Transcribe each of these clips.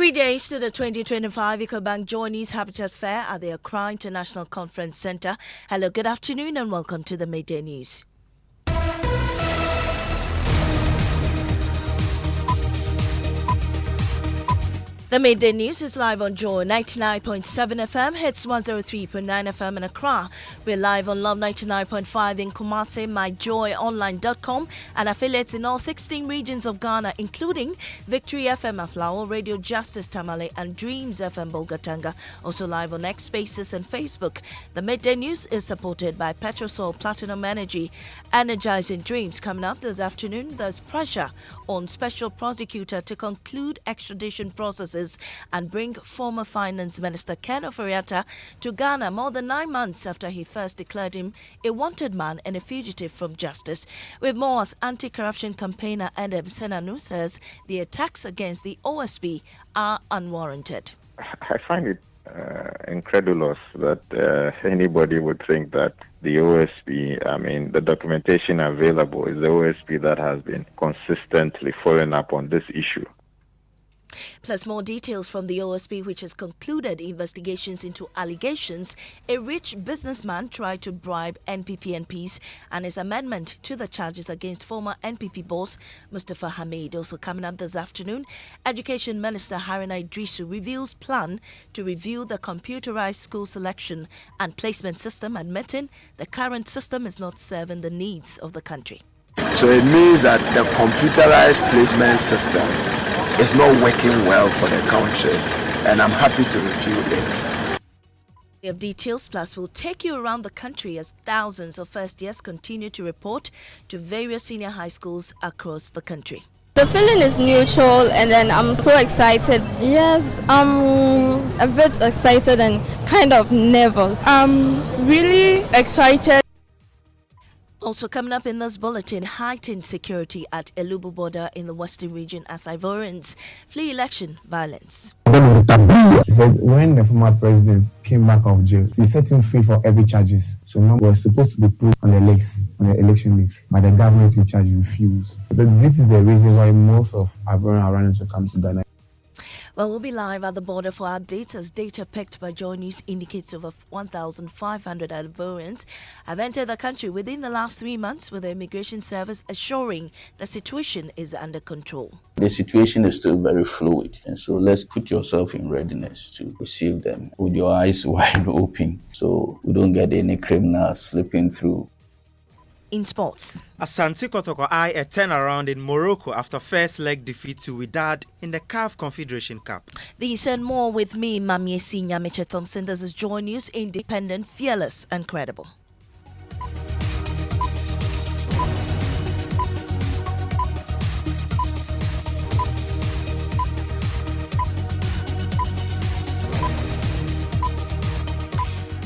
3 days to the 2025 EcoBank Journeys Habitat Fair at the Accra International Conference Centre. Hello, good afternoon and welcome to the Midday News. The Midday News is live on Joy 99.7 FM, hits 103.9 FM in Accra. We're live on Love 99.5 in Kumasi, myjoyonline.com, and affiliates in all 16 regions of Ghana, including Victory FM Aflao, Radio Justice Tamale, and Dreams FM Bolgatanga. Also live on X Spaces and Facebook. The Midday News is supported by Petrosol Platinum Energy. Energizing Dreams coming up this afternoon. There's pressure on Special Prosecutor to conclude extradition processes and bring former Finance Minister Ken Ofori-Atta to Ghana more than 9 months after he first declared him a wanted man and a fugitive from justice. With more, as anti-corruption campaigner Adam Senanu says the attacks against the OSP are unwarranted. I find it incredulous that anybody would think that the OSP, the documentation available is the OSP that has been consistently following up on this issue. Plus more details from the OSP, which has concluded investigations into allegations a rich businessman tried to bribe NPP MPs and his amendment to the charges against former NPP boss Mustafa Hamid. Also coming up this afternoon, Education Minister Haruna Idrisu reveals plan to review the computerized school selection and placement system, admitting the current system is not serving the needs of the country. So it means that the computerized placement system is not working well for the country, and I'm happy to review it. We have details, plus we'll take you around the country as thousands of first years continue to report to various senior high schools across the country. The feeling is neutral, and then I'm so excited. Yes, I'm a bit excited and kind of nervous. I'm really excited. Also coming up in this bulletin, heightened security at Elubu border in the western region as Ivorians flee election violence. He said when the former president came back of jail, he set him free for every charges. So now we're supposed to be put on the election leaks, but the government in charge refused. This is the reason why most of Ivorians are running to come to Ghana. Well, we'll be live at the border for updates as data picked by Joy News indicates over 1,500 Ivorians have entered the country within the last 3 months, with the immigration service assuring the situation is under control. The situation is still very fluid, and so let's put yourself in readiness to receive them with your eyes wide open so we don't get any criminals slipping through. In sports, Asante Kotoko eye a turnaround in Morocco after first leg defeat to Wydad in the CAF Confederation Cup. These and more with me, Maame, Nyamekye, Thompson. This is Joy News, independent, fearless and credible.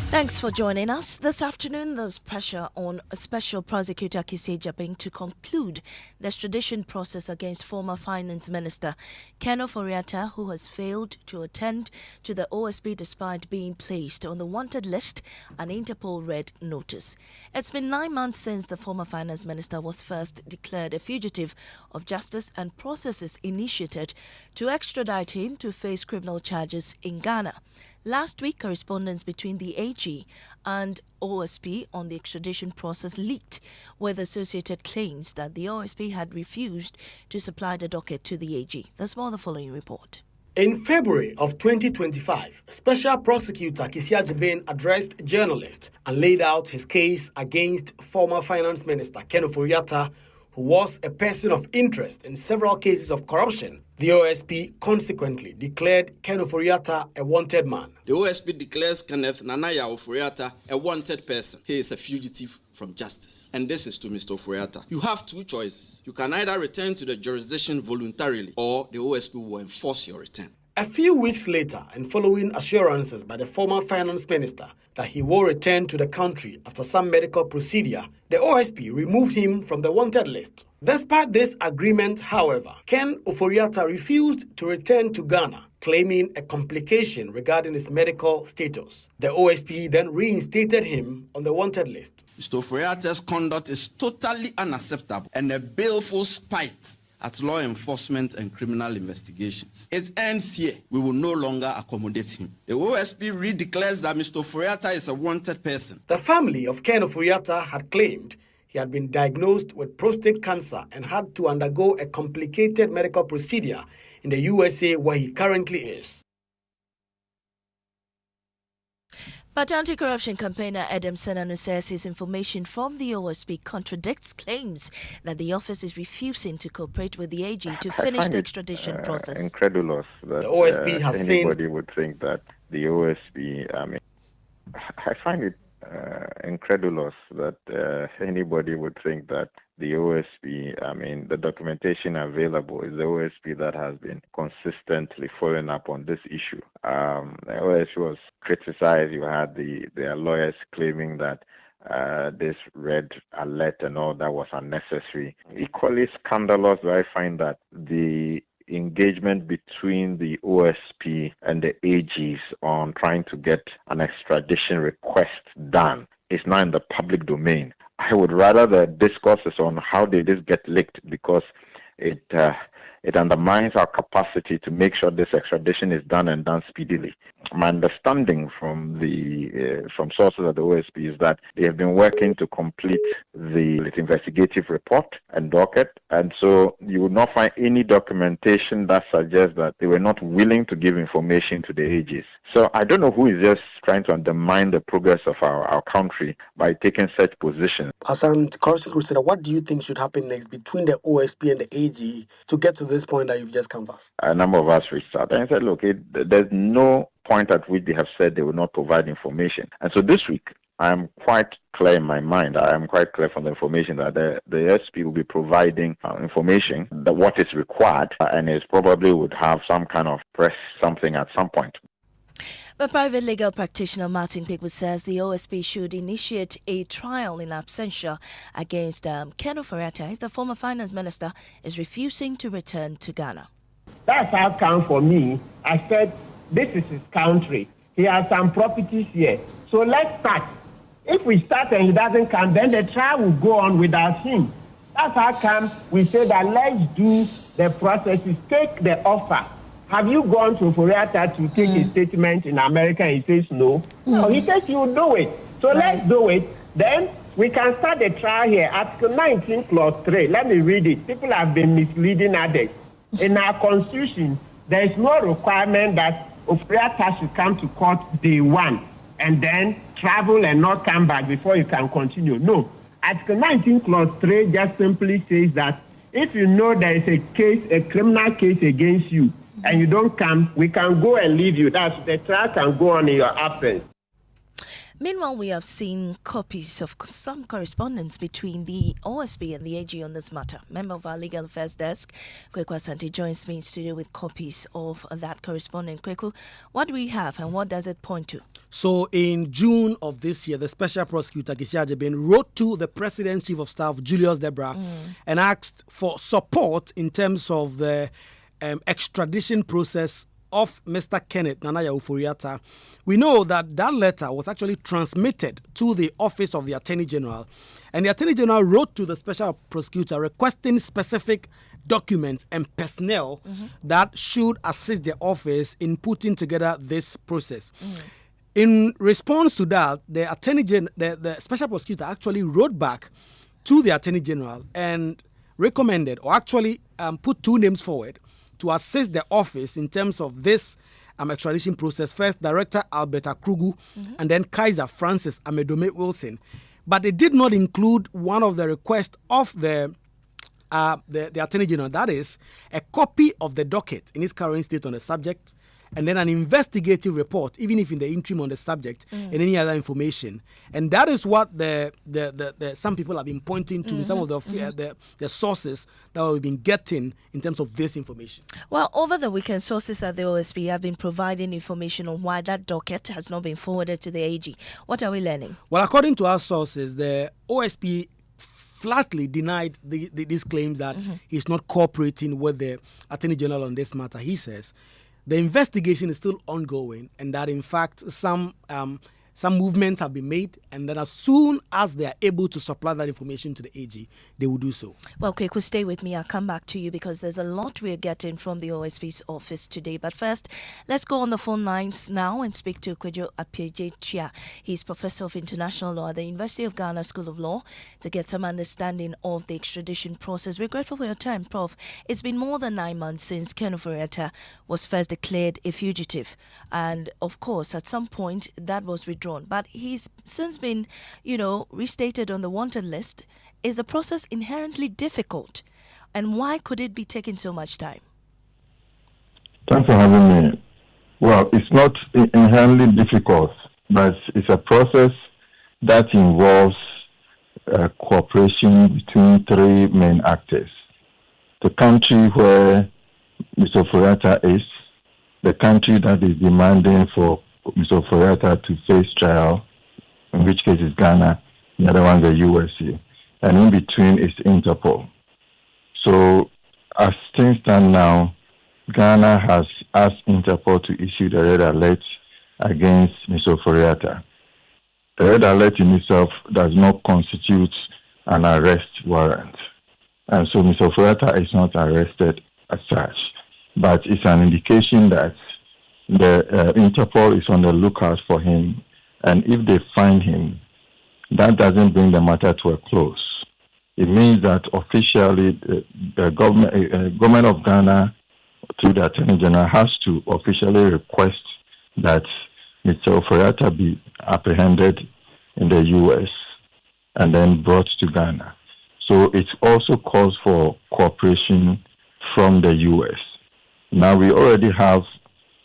Thanks for joining us. This afternoon, there's pressure on Special Prosecutor Kisi Jabing to conclude the extradition process against former Finance Minister Ken Ofori-Atta, who has failed to attend to the OSP despite being placed on the wanted list and Interpol red notice. It's been 9 months since the former Finance Minister was first declared a fugitive of justice, and processes initiated to extradite him to face criminal charges in Ghana. Last week, correspondence between the AG and OSP on the extradition process leaked, with associated claims that the OSP had refused to supply the docket to the AG. There's more on the following report. In February of 2025, Special Prosecutor Kisi Jabing addressed journalists and laid out his case against former Finance Minister Ken Ofori-Atta, who was a person of interest in several cases of corruption. The OSP consequently declared Ken Ofori-Atta a wanted man. The OSP declares Kenneth Nanaya Ofori-Atta a wanted person. He is a fugitive from justice. And this is to Mr. Ofori-Atta. You have two choices. You can either return to the jurisdiction voluntarily, or the OSP will enforce your return. A few weeks later, and following assurances by the former finance minister that he will return to the country after some medical procedure, the OSP removed him from the wanted list. Despite this agreement, however, Ken Ofori-Atta refused to return to Ghana, claiming a complication regarding his medical status. The OSP then reinstated him on the wanted list. Mr. Ofori-Atta's conduct is totally unacceptable and a baleful spite at law enforcement and criminal investigations. It ends here. We will no longer accommodate him. The OSP redeclares that Mr. Ofori-Atta is a wanted person. The family of Ken Ofori-Atta had claimed he had been diagnosed with prostate cancer and had to undergo a complicated medical procedure in the USA where he currently is. But anti-corruption campaigner Adam Senanu says his information from the OSP contradicts claims that the office is refusing to cooperate with the AG to finish the extradition process. Incredulous that the OSP has anybody would think that the OSP. I find it incredulous that anybody would think that the OSP, the documentation available is the OSP that has been consistently following up on this issue. The OSP was criticized. You had their lawyers claiming that this red alert and all that was unnecessary. Equally scandalous, I find that the engagement between the OSP and the AGs on trying to get an extradition request done is now in the public domain. I would rather the discourses on how did this get leaked, because it undermines our capacity to make sure this extradition is done and done speedily. My understanding from sources at the OSP is that they have been working to complete the investigative report and docket, and so you would not find any documentation that suggests that they were not willing to give information to the AGs. So I don't know who is just trying to undermine the progress of our country by taking such positions. As an anti-corruption crusader, what do you think should happen next between the OSP and the AG to get to this point that you've just canvassed? A number of us reached out and said, look, there's no point at which they have said they will not provide information. And so this week, I am quite clear in my mind. I am quite clear from the information that the SP will be providing information that what is required, and it probably would have some kind of press something at some point. But private legal practitioner Martin Pickwood says the OSP should initiate a trial in absentia against Ken Ofori-Atta if the former finance minister is refusing to return to Ghana. That's how come for me. I said, this is his country. He has some properties here. So let's start. If we start and he doesn't come, then the trial will go on without him. That's how come we say that let's do the processes, take the offer. Have you gone to Ofori-Atta to take a statement in America? And he says no. No, he says you do it. So let's do it. Then we can start the trial here. Article 19, Clause 3. Let me read it. People have been misleading others. In our constitution, there is no requirement that Ofori-Atta should come to court day one and then travel and not come back before you can continue. No. Article 19, Clause 3 just simply says that if you know there is a case, a criminal case against you, and you don't come, we can go and leave you. That's the trial can go on in your absence. Meanwhile, we have seen copies of some correspondence between the OSP and the AG on this matter. Member of our Legal Affairs Desk, Kweku Asante, joins me in studio with copies of that correspondence. Kweku, what do we have and what does it point to? So in June of this year, the Special Prosecutor, Kisi Ajebin, wrote to the President's Chief of Staff, Julius Debra, and asked for support in terms of the extradition process of Mr. Kenneth Nanaya Ofori-Atta. We know that letter was actually transmitted to the Office of the Attorney General, and the Attorney General wrote to the Special Prosecutor requesting specific documents and personnel that should assist the office in putting together this process. In response to that, the Special Prosecutor actually wrote back to the Attorney General and recommended, or actually put two names forward to assist the office in terms of this extradition process. First, Director Alberta Krugu, and then Kaiser Francis Amedome Wilson. But they did not include one of the requests of the Attorney General, that is, a copy of the docket in its current state on the subject, and then an investigative report, even if in the interim on the subject, and any other information. And that is what the some people have been pointing to in some of the sources that we've been getting in terms of this information. Well, over the weekend, sources at the OSP have been providing information on why that docket has not been forwarded to the AG. What are we learning? Well, according to our sources, the OSP flatly denied these claims that he's not cooperating with the Attorney General on this matter. He says the investigation is still ongoing and that, in fact, some some movements have been made, and then as soon as they are able to supply that information to the AG, they will do so. Well, Kweku, stay with me. I'll come back to you because there's a lot we're getting from the OSP's office today. But first, let's go on the phone lines now and speak to Kweku Appiah. He's Professor of International Law at the University of Ghana School of Law to get some understanding of the extradition process. We're grateful for your time, Prof. It's been more than 9 months since Ken Ofori-Atta was first declared a fugitive. And, of course, at some point, that was withdrawn. But he's since been, restated on the wanted list. Is the process inherently difficult? And why could it be taking so much time? Thanks for having me. Well, it's not inherently difficult, but it's a process that involves cooperation between three main actors. The country where Mr. Ofori-Atta is, the country that is demanding for Mr. Ofori-Atta to face trial, in which case is Ghana, the other one the USA, and in between is Interpol. So as things stand now, Ghana has asked Interpol to issue the red alert against Mr. Ofori-Atta. The red alert in itself does not constitute an arrest warrant. And so Mr. Ofori-Atta is not arrested as such, but it's an indication that the Interpol is on the lookout for him, and if they find him, that doesn't bring the matter to a close. It means that officially the government of Ghana, through the Attorney General, has to officially request that Mr. Ofori-Atta be apprehended in the U.S. and then brought to Ghana. So it also calls for cooperation from the U.S. Now we already have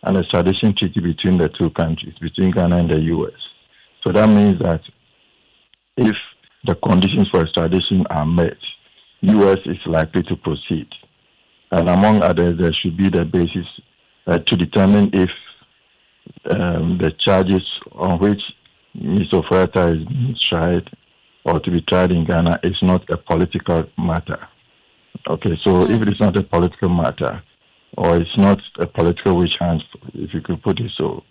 an extradition treaty between the two countries, between Ghana and the U.S. So that means that if the conditions for extradition are met, U.S. is likely to proceed. And among others, there should be the basis to determine if the charges on which Mr. Ofori-Atta is being tried or to be tried in Ghana is not a political matter. Okay, so if it is not a political matter, or it's not a political witch hunt, if you could put it so,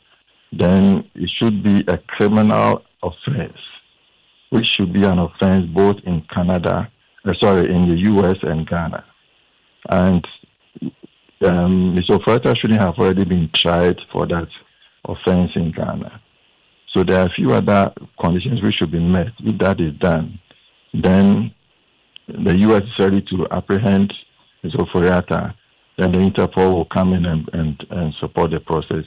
then it should be a criminal offense, which should be an offense both in in the U.S. and Ghana. And Mr. Ofori-Atta shouldn't have already been tried for that offense in Ghana. So there are a few other conditions which should be met. If that is done, then the U.S. is ready to apprehend Mr. Ofori-Atta. Then the Interpol will come in and support the process.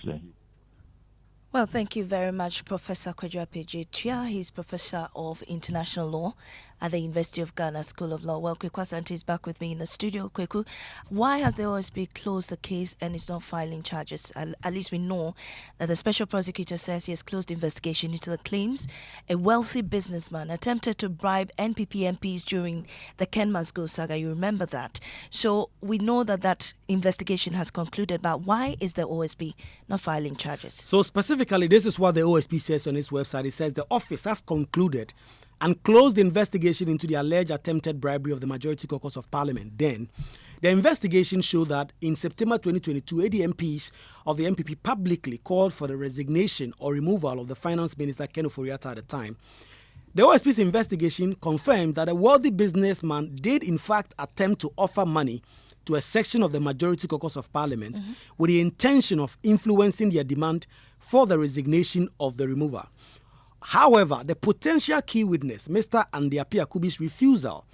Well, thank you very much, Professor Kweku Appiah. He's Professor of International Law at the University of Ghana School of Law. Well, Kweku Asante is back with me in the studio. Kweku, why has the OSP closed the case and is not filing charges? At least we know that the special prosecutor says he has closed investigation into the claims a wealthy businessman attempted to bribe NPP MPs during the Ken Must Go saga. You remember that. So we know that investigation has concluded, but why is the OSP not filing charges? So specifically, this is what the OSP says on its website. It says the office has concluded and closed the investigation into the alleged attempted bribery of the Majority Caucus of Parliament. Then, the investigation showed that in September 2022, ADMPs of the MPP publicly called for the resignation or removal of the Finance Minister Ken Ofori-Atta at the time. The OSP's investigation confirmed that a wealthy businessman did in fact attempt to offer money to a section of the Majority Caucus of Parliament with the intention of influencing their demand for the resignation of the remover. However, the potential key witness, Mr. Andy Appiah-Kubi's refusal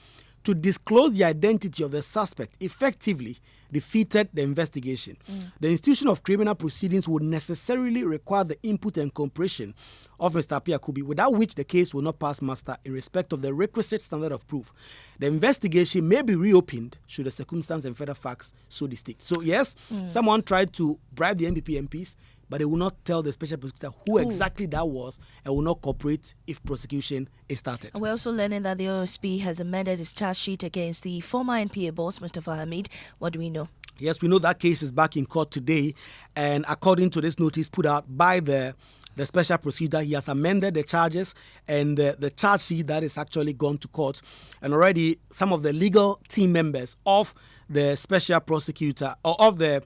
to disclose the identity of the suspect effectively defeated the investigation. The institution of criminal proceedings would necessarily require the input and cooperation of Mr. Appiah-Kubi, without which the case will not pass muster in respect of the requisite standard of proof. The investigation may be reopened should the circumstance and further facts so dictate. So yes, someone tried to bribe the NPP MPs, but they will not tell the special prosecutor who exactly that was and will not cooperate if prosecution is started. We're also learning that the OSP has amended its charge sheet against the former NPA boss, Mustafa Hamid. What do we know? Yes, we know that case is back in court today, and according to this notice put out by the the special prosecutor. He has amended the charges and the charge sheet that is actually gone to court. And already some of the legal team members of the special prosecutor or of the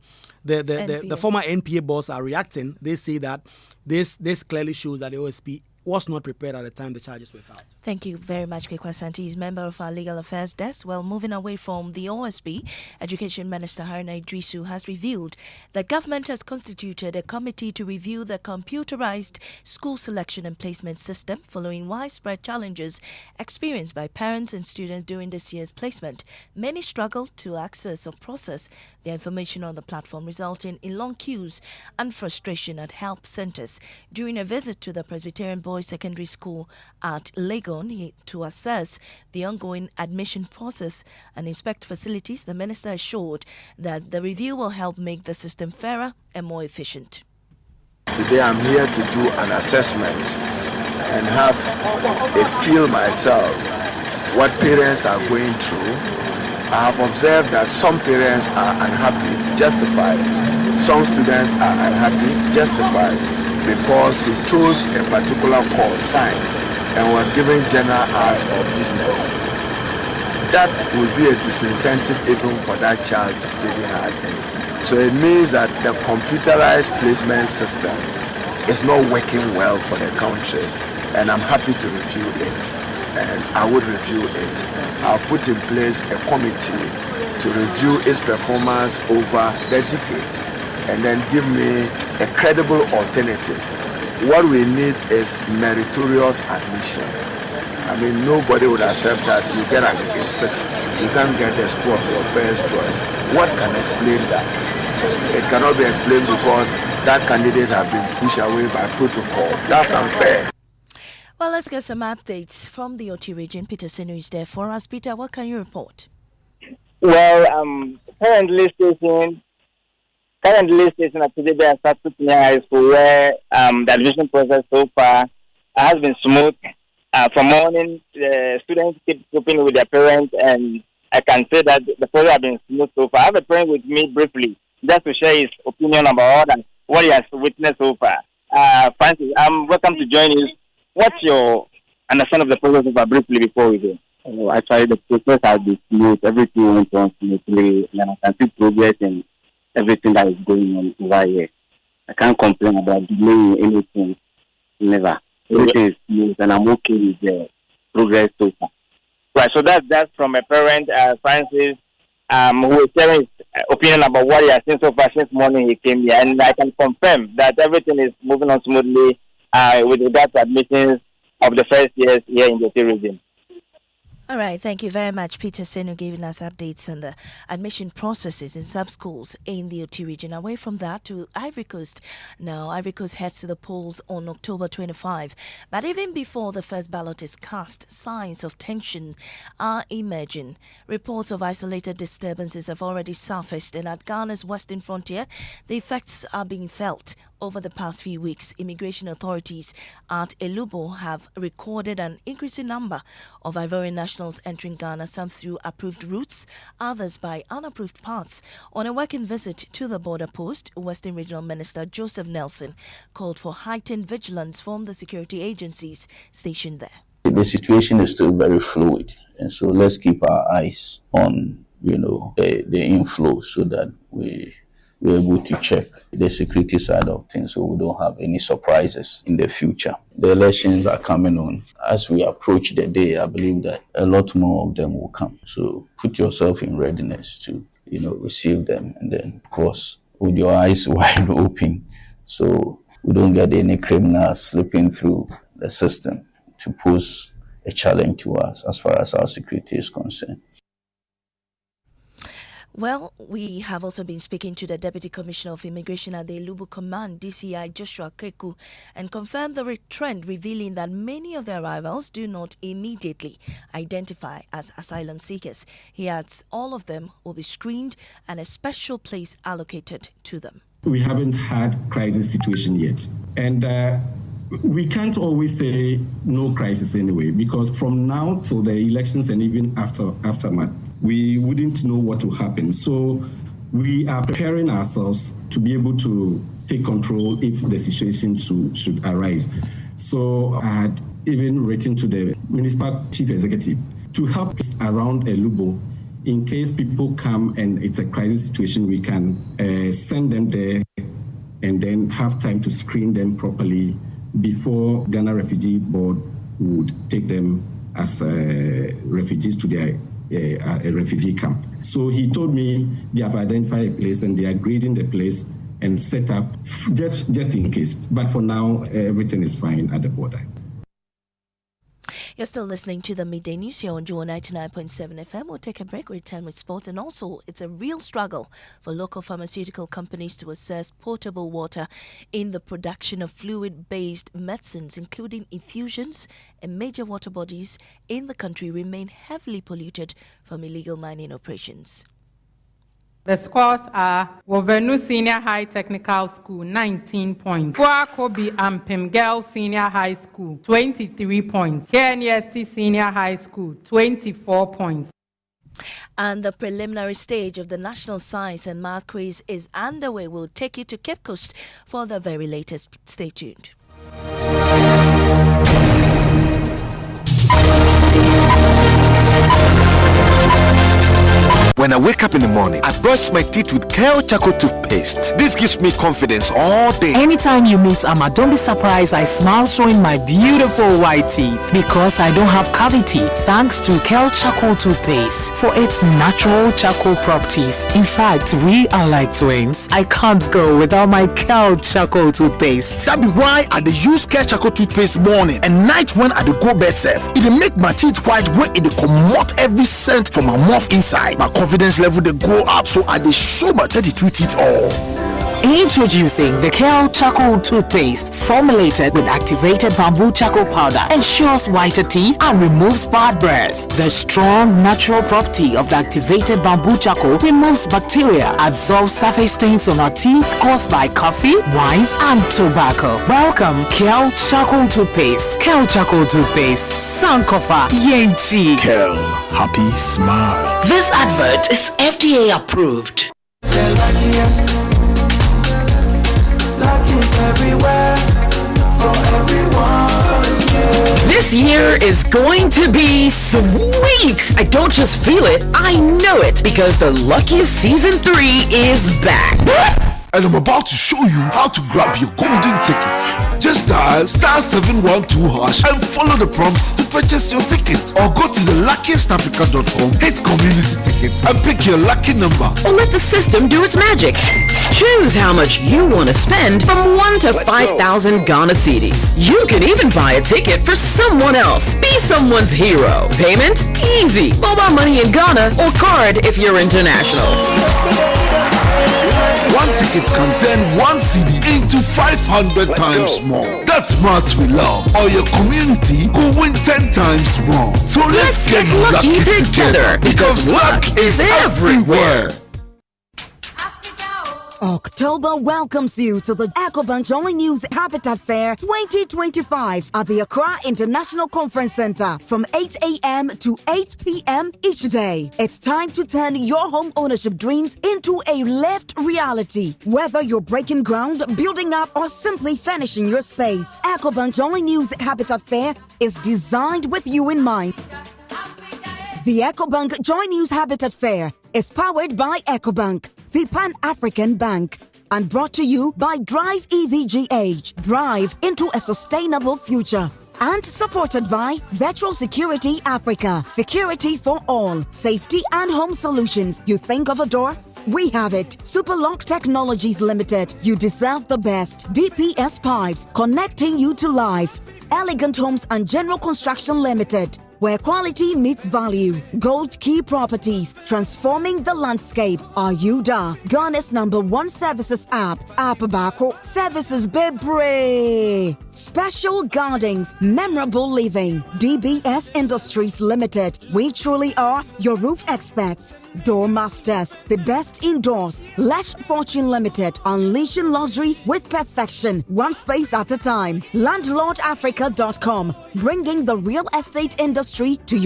former NPA boss are reacting. They say that this clearly shows that the OSP was not prepared at the time the charges were filed. Thank you very much, Kwekwa Santi. He's member of our Legal Affairs Desk. Well, moving away from the OSP, Education Minister Haruna Idrisu has revealed that government has constituted a committee to review the computerized school selection and placement system following widespread challenges experienced by parents and students during this year's placement. Many struggle to access or process the information on the platform, resulting in long queues and frustration at help centers. During a visit to the Presbyterian Boys Secondary School at Legon to assess the ongoing admission process and inspect facilities, the minister assured that the review will help make the system fairer and more efficient. Today I'm here to do an assessment and have a feel myself what parents are going through. I have observed that some parents are unhappy, justified. Some students are unhappy, justified, because he chose a particular course, science, and was given general arts or business. That will be a disincentive even for that child to study hard. So it means that the computerized placement system is not working well for the country, and I'm happy to review it, and I would review it. I'll put in place a committee to review its performance over the decade and then give me a credible alternative. What we need is meritorious admission. I mean, nobody would accept that you get aggregate 6, you can't get the school of your first choice. What can explain that? It cannot be explained because that candidate has been pushed away by protocol. That's unfair. Well, let's get some updates from the OT region. Peter Senu is there for us. Peter, what can you report? Well, currently station at today at Senior High School, where the admission process so far has been smooth. From morning, the students keep coping with their parents, and I can say that the process has been smooth so far. I have a parent with me briefly, just to share his opinion about what he has witnessed so far. Francis, welcome to join us. What's your understanding of the process so far, briefly, before we go? Actually, the process has been smooth. Everything went on smoothly, and I can see progress in everything that is going on over here. I can't complain about delaying anything. Never. Everything is smooth, and I'm okay with the progress so far. Right, so that's from a parent, Francis, who is sharing his opinion about what he has seen so far since morning he came here. And I can confirm that everything is moving on smoothly with regard to admissions of the first years here in the region. All right, thank you very much, Peter Senu, giving us updates on the admission processes in sub-schools in the OT region. Away from that to Ivory Coast. Now, Ivory Coast heads to the polls on October 25. But even before the first ballot is cast, signs of tension are emerging. Reports of isolated disturbances have already surfaced, and at Ghana's western frontier, the effects are being felt. Over the past few weeks, immigration authorities at Elubo have recorded an increasing number of Ivorian nationals entering Ghana, some through approved routes, others by unapproved paths. On a working visit to the border post, Western Regional Minister Joseph Nelson called for heightened vigilance from the security agencies stationed there. The situation is still very fluid, and so let's keep our eyes on, the inflow so that we're able to check the security side of things so we don't have any surprises in the future. The elections are coming on. As we approach the day, I believe that a lot more of them will come. So put yourself in readiness to, receive them. And then, of course, with your eyes wide open so we don't get any criminals slipping through the system to pose a challenge to us as far as our security is concerned. Well, we have also been speaking to the Deputy Commissioner of Immigration at the Elubu Command, DCI Joshua Kreku, and confirmed the trend, revealing that many of the arrivals do not immediately identify as asylum seekers. He adds all of them will be screened and a special place allocated to them. We haven't had crisis situation yet, and we can't always say no crisis anyway, because from now till the elections and even aftermath, we wouldn't know what will happen. So we are preparing ourselves to be able to take control if the situation should arise. So I had even written to the municipal chief executive to help us around Elubo. In case people come and it's a crisis situation, we can send them there and then have time to screen them properly before Ghana Refugee Board would take them as refugees to their a refugee camp. So he told me they have identified a place and they are grading the place and set up just in case. But for now, everything is fine at the border. You're still listening to the Midday News here on Joy 99.7 FM. We'll take a break, return with sports. And also, it's a real struggle for local pharmaceutical companies to access potable water in the production of fluid-based medicines, including infusions, and major water bodies in the country remain heavily polluted from illegal mining operations. The scores are Wovenu Senior High Technical School, 19 points. Fuakobi Ampim Girls Senior High School, 23 points. KNEST Senior High School, 24 points. And the preliminary stage of the National Science and Math Quiz is underway. We'll take you to Cape Coast for the very latest. Stay tuned. When I wake up in the morning, I brush my teeth with Kale Charcoal toothpaste. This gives me confidence all day. Anytime you meet Amma, don't be surprised I smile showing my beautiful white teeth because I don't have cavity thanks to Kale Charcoal toothpaste for its natural charcoal properties. In fact, we are like twins. I can't go without my Kale Charcoal toothpaste. That be why I dey use Kale Charcoal toothpaste morning and night when I dey go bed safe. It dey make my teeth white when it dey comot every scent from my mouth inside. My confidence level they go up, so I dey show my 32 teeth all. Introducing the Kale Charcoal toothpaste, formulated with activated bamboo charcoal powder, ensures whiter teeth and removes bad breath. The strong natural property of the activated bamboo charcoal removes bacteria, absorbs surface stains on our teeth caused by coffee, wines, and tobacco. Welcome, Kale Charcoal toothpaste. Kale Charcoal toothpaste, Sankofa Yenchi. Kale, happy smile. This advert is FDA approved. Everywhere for everyone, yeah. This year is going to be sweet. I don't just feel it, I know it, because the Luckiest Season 3 is back. And I'm about to show you how to grab your golden ticket. Just dial *712# and follow the prompts to purchase your ticket. Or go to the luckiestafrica.com, hit community tickets, and pick your lucky number. Or let the system do its magic. Choose how much you want to spend from 1 to 5,000 Ghana cedis. You can even buy a ticket for someone else. Be someone's hero. Payment? Easy. Mobile money in Ghana or card if you're international. One ticket can turn 1 CD into 500 times more. That's maths we love. Or your community will win 10 times more. So let's get lucky together because luck is everywhere. October welcomes you to the EcoBank Joy News Habitat Fair 2025 at the Accra International Conference Center from 8 a.m. to 8 p.m. each day. It's time to turn your home ownership dreams into a lived reality. Whether you're breaking ground, building up, or simply finishing your space, EcoBank Joy News Habitat Fair is designed with you in mind. The EcoBank Joy News Habitat Fair is powered by EcoBank, the Pan-African Bank, and brought to you by Drive EVGH, Drive into a Sustainable Future, and supported by Virtual Security Africa, security for all, safety and home solutions. You think of a door? We have it. Superlock Technologies Limited. You deserve the best. DPS Pipes, connecting you to life. Elegant Homes and General Construction Limited, where quality meets value. Gold Key Properties, transforming the landscape. Are you da? Ghana's #1 services app. Bako services bebre. Special Gardens, memorable living. DBS Industries Limited. We truly are your roof experts. Door Masters, the best indoors. Lash Fortune Limited, unleashing luxury with perfection, one space at a time. LandlordAfrica.com, bringing the real estate industry to you.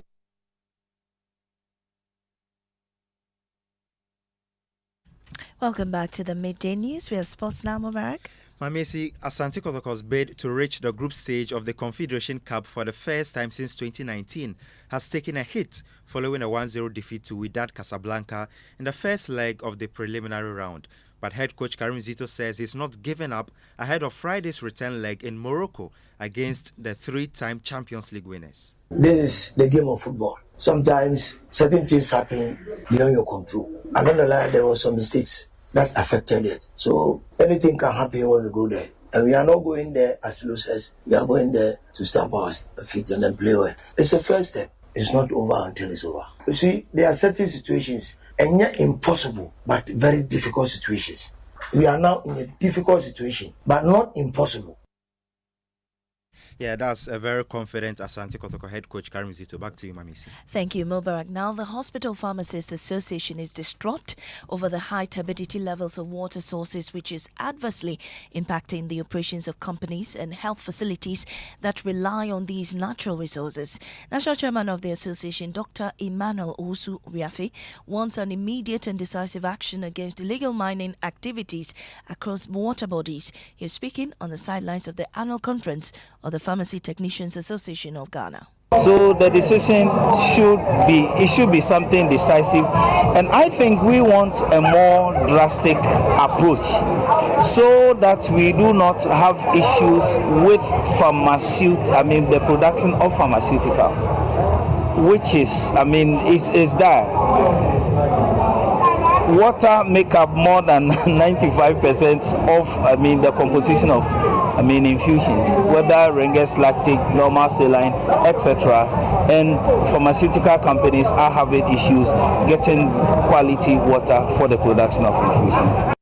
Welcome back to the Midday News. We have sports now, Mubarak. Maame, Asante Kotoko's bid to reach the group stage of the Confederation Cup for the first time since 2019 has taken a hit following a 1-0 defeat to Wydad Casablanca in the first leg of the preliminary round. But head coach Karim Zito says he's not giving up ahead of Friday's return leg in Morocco against the 3-time Champions League winners. This is the game of football. Sometimes certain things happen beyond your control. I'm not gonna lie, there were some mistakes that affected it. So anything can happen when we go there. And we are not going there as losers. We are going there to stamp our feet and then play well. It's the first step. It's not over until it's over. You see, there are certain situations, and yet impossible, but very difficult situations. We are now in a difficult situation, but not impossible. Yeah, that's a very confident Asante Kotoko head coach Karim Zito. Back to you, Maame. Thank you, Mubarak. Now, the Hospital Pharmacists Association is distraught over the high turbidity levels of water sources, which is adversely impacting the operations of companies and health facilities that rely on these natural resources. National Chairman of the association, Dr. Emmanuel Osu-Riafe, wants an immediate and decisive action against illegal mining activities across water bodies. He is speaking on the sidelines of the annual conference of the Pharmacy Technicians Association of Ghana. So the decision should be something decisive, and I think we want a more drastic approach so that we do not have issues with the production of pharmaceuticals, which is there. Water make up more than 95% of the composition of infusions, whether Renges lactic, normal saline, etc. And pharmaceutical companies are having issues getting quality water for the production of infusions.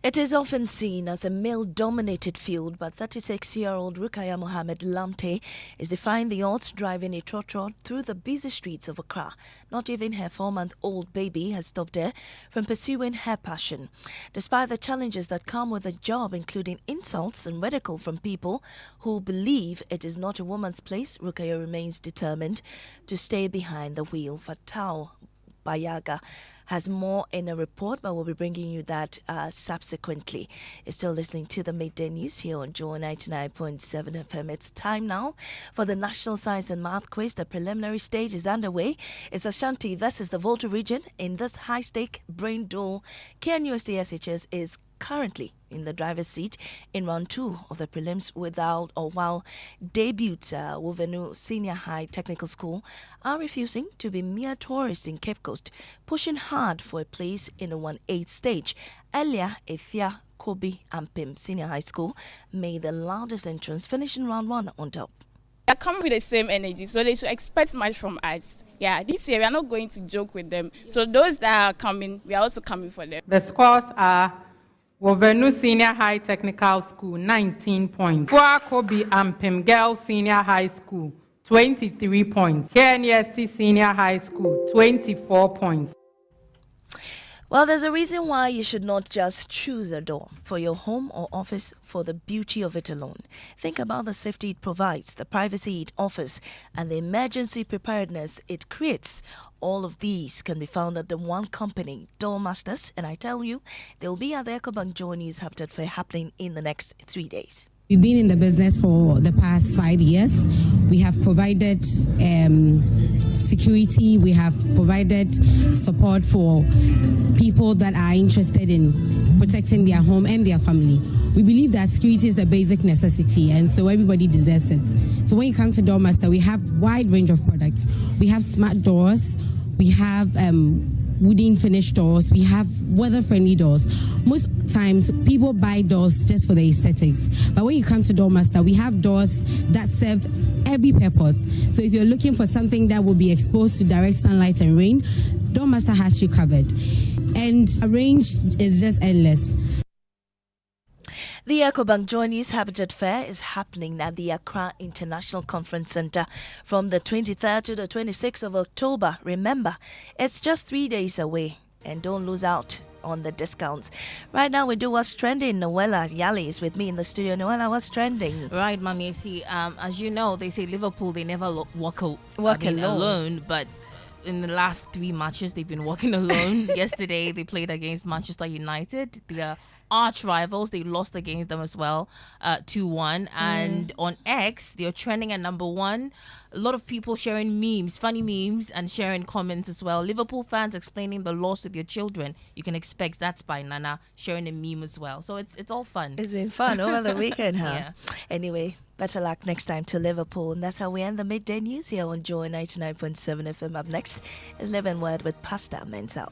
It is often seen as a male-dominated field, but 36-year-old Rukaya Mohammed Lamte is defying the odds, driving a trot through the busy streets of Accra. Not even her 4-month-old baby has stopped her from pursuing her passion. Despite the challenges that come with the job, including insults and ridicule from people who believe it is not a woman's place, Rukaya remains determined to stay behind the wheel. Fatau Bayaga has more in a report, but we'll be bringing you that subsequently. You're still listening to the Midday News here on Joy 99.7 FM. It's time now for the National Science and Math Quiz. The preliminary stage is underway. It's Ashanti versus the Volta region. In this high-stake brain duel, KNUST SHS is currently in the driver's seat in round 2 of the prelims while debuts Wovenu Senior High Technical School are refusing to be mere tourists in Cape Coast, pushing hard for a place in the 1/8 stage. Earlier, Ethia Kobe Ampim Senior High School made the loudest entrance, finishing round 1 on top. They come with the same energy, so they should expect much from us. Yeah, this year we are not going to joke with them. So those that are coming, we are also coming for them. The scores are Wovenu Senior High Technical School, 19 points. Kobe Ampim Girls Senior High School, 23 points. KNUST Senior High School, 24 points. Well, there's a reason why you should not just choose a door for your home or office for the beauty of it alone. Think about the safety it provides, the privacy it offers, and the emergency preparedness it creates. All of these can be found at the one company, Doormasters, and I tell you, they'll be at the EcoBank Joy News Habitat Fair happening in the next 3 days. We've been in the business for the past 5 years. We have provided security. We have provided support for people that are interested in protecting their home and their family. We believe that security is a basic necessity, and so everybody deserves it. So when you come to Doormaster, we have a wide range of products. We have smart doors. We have wooden finished doors. We have weather-friendly doors. Most times, people buy doors just for the aesthetics. But when you come to Doormaster, we have doors that serve every purpose. So if you're looking for something that will be exposed to direct sunlight and rain, Doormaster has you covered. And our range is just endless. The EcoBank Joy News Habitat Fair is happening at the Accra International Conference Centre from the 23rd to the 26th of October. Remember, it's just 3 days away, and don't lose out on the discounts. Right now, we do what's trending. Noella Yali is with me in the studio. Noella, what's trending? Right, Maame. See, as you know, they say Liverpool, they never walk alone. But in the last 3 matches, they've been walking alone. Yesterday, they played against Manchester United. Their arch rivals, they lost against them as well, 2-1. And on X, they're trending at number 1. A lot of people sharing memes, funny memes, and sharing comments as well. Liverpool fans explaining the loss to their children. You can expect that's by Nana sharing a meme as well. So it's all fun. It's been fun over the weekend, huh? Yeah. Anyway, better luck next time to Liverpool. And that's how we end the midday news here on Joy 99.7 FM. Up next is Live and Word with Pastor Mensa.